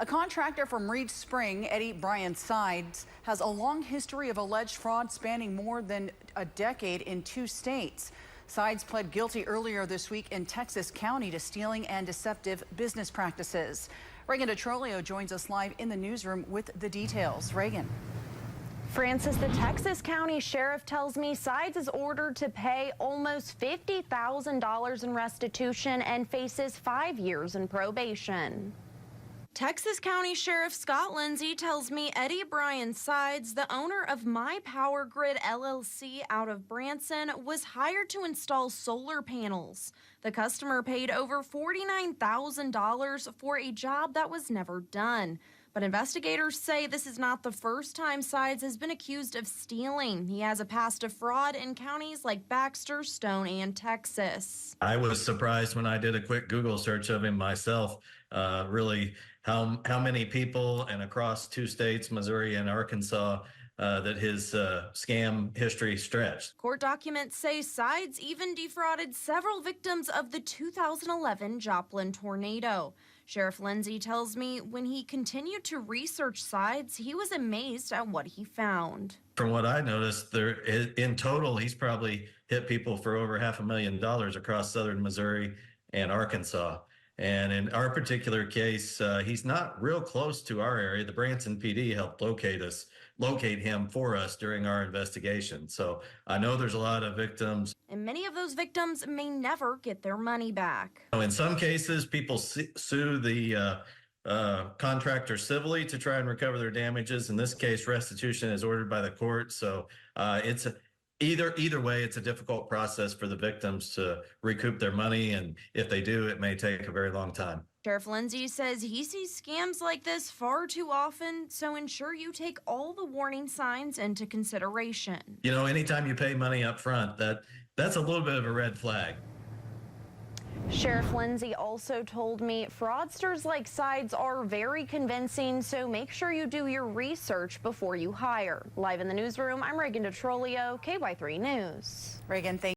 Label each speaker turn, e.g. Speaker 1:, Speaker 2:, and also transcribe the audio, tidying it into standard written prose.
Speaker 1: A contractor from Reed Spring, Eddie Bryan Sides, has a long history of alleged fraud spanning more than a decade in 2 states. Sides pled guilty earlier this week in Texas County to stealing and deceptive business practices. Reagan DeTrolio joins us live in the newsroom with the details. Reagan.
Speaker 2: Francis, the Texas County Sheriff tells me Sides is ordered to pay almost $50,000 in restitution and faces 5 years in probation. Texas County Sheriff Scott Lindsay tells me Eddie Bryan Sides, the owner of My Power Grid LLC out of Branson, was hired to install solar panels. The customer paid over $49,000 for a job that was never done. But investigators say this is not the first time Sides has been accused of stealing. He has a past of fraud in counties like Baxter, Stone, and Texas.
Speaker 3: I was surprised when I did a quick Google search of him myself, really how many people and across 2 states, Missouri and Arkansas, that his scam history stretched.
Speaker 2: Court documents say Sides even defrauded several victims of the 2011 Joplin tornado. Sheriff Lindsay tells me when he continued to research Sides, he was amazed at what he found.
Speaker 3: From what I noticed, in total, he's probably hit people for over $500,000 across southern Missouri and Arkansas. And in our particular case, he's not real close to our area. The Branson PD helped locate him for us during our investigation. So I know there's a lot of victims.
Speaker 2: And many of those victims may never get their money back.
Speaker 3: In some cases, people sue the contractor civilly to try and recover their damages. In this case, restitution is ordered by the court. So it's either way, it's a difficult process for the victims to recoup their money. And if they do, it may take a very long time.
Speaker 2: Sheriff Lindsay says he sees scams like this far too often, so ensure you take all the warning signs into consideration.
Speaker 3: You know, anytime you pay money up front, that's a little bit of a red flag.
Speaker 2: Sheriff Lindsay also told me fraudsters like Sides are very convincing, so make sure you do your research before you hire. Live in the newsroom, I'm Reagan DeTrolio, KY3 News.
Speaker 1: Reagan, thank you.